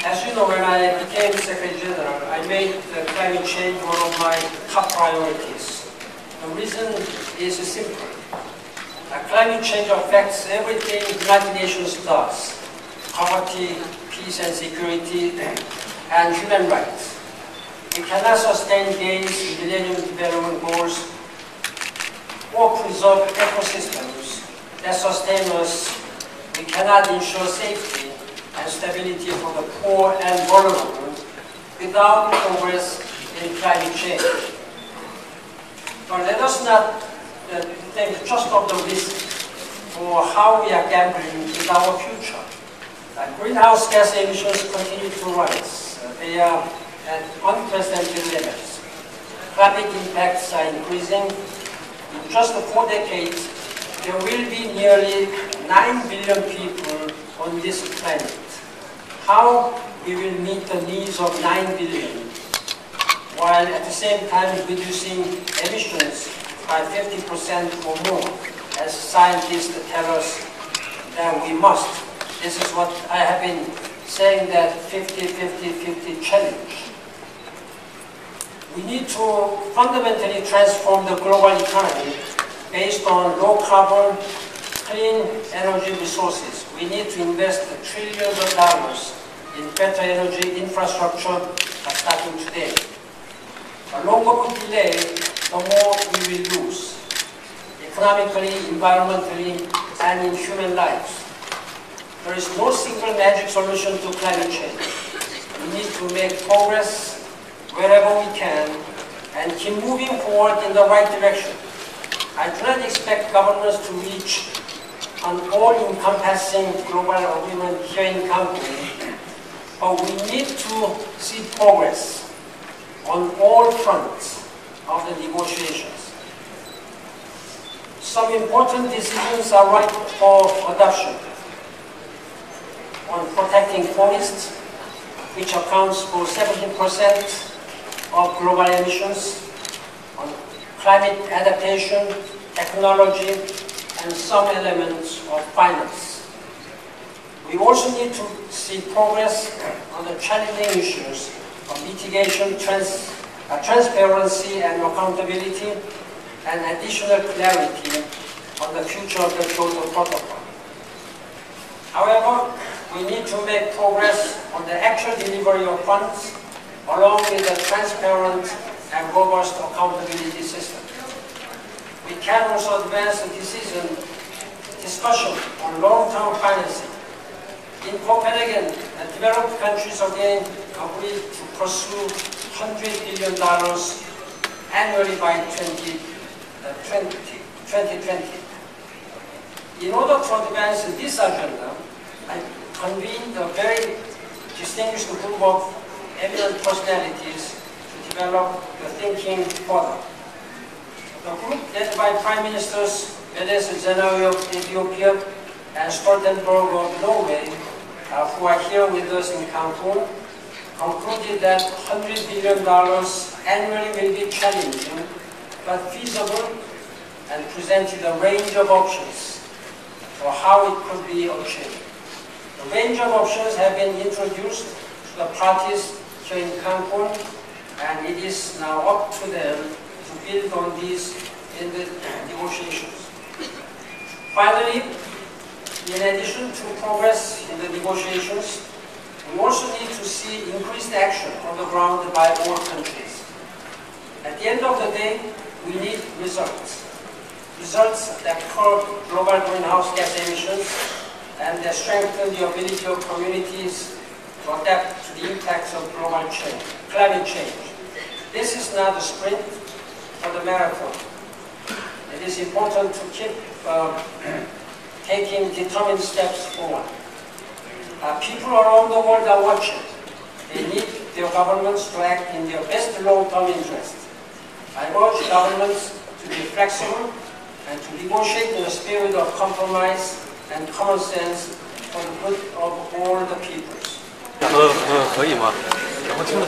As you know, when I became Secretary General, I made climate change one of my top priorities. The reason is simple. Climate change affects everything the United Nations does: poverty, peace and security, and human rights. We cannot sustain gains in Millennium Development Goals or preserve ecosystems that sustain us. We cannot ensure safety and stability for the poor and vulnerable without progress in climate change. But let us not think just of the risk or how we are gambling with our future. Greenhouse gas emissions continue to rise. They are at unprecedented levels. Climate impacts are increasing. In just 4 decades, there will be nearly 9 billion people on this planet. How we will meet the needs of 9 billion while at the same time reducing emissions by 50% or more, as scientists tell us that we must. This is what I have been saying, that 50-50-50 challenge. We need to fundamentally transform the global economy based on low carbon, clean energy resources. We need to invest trillions of dollars in better energy infrastructure starting today. The longer we delay, the more we will lose, economically, environmentally, and in human lives. There is no single magic solution to climate change. We need to make progress wherever we can and keep moving forward in the right direction. I do not expect governments to reach an all-encompassing global agreement here in Cancun, but we need to see progress on all fronts of the negotiations. Some important decisions are ripe for adoption. On protecting forests, which accounts for 17% of global emissions, on climate adaptation, technology, and some elements of finance. We also need to see progress on the challenging issues of mitigation, transparency and accountability, and additional clarity on the future of the Kyoto Protocol. However, we need to make progress on the actual delivery of funds, along with a transparent and robust accountability system. We can also advance the discussion on long-term financing. In Copenhagen, developed countries again agreed to pursue $100 billion annually by 2020. In order to advance this agenda, I convened a very distinguished group of eminent personalities to develop the thinking further. The group led by Prime Ministers Meles Zenawi of Ethiopia and Stoltenberg of Norway, who are here with us in Cancun, concluded that $100 billion annually will be challenging but feasible, and presented a range of options for how it could be achieved. The range of options have been introduced to the parties here in Cancun, and it is now up to them to build on these in the negotiations. Finally, in addition to progress in the negotiations, we also need to see increased action on the ground by all countries. At the end of the day, we need results. Results that curb global greenhouse gas emissions and that strengthen the ability of communities to adapt to the impacts of climate change. This is not a sprint, but a marathon. It is important to keep taking determined steps forward. People around the world are watching. They need their governments to act in their best long-term interest. I urge governments to be flexible and to negotiate in a spirit of compromise and common sense for the good of all the peoples. 可以吗？然后听着。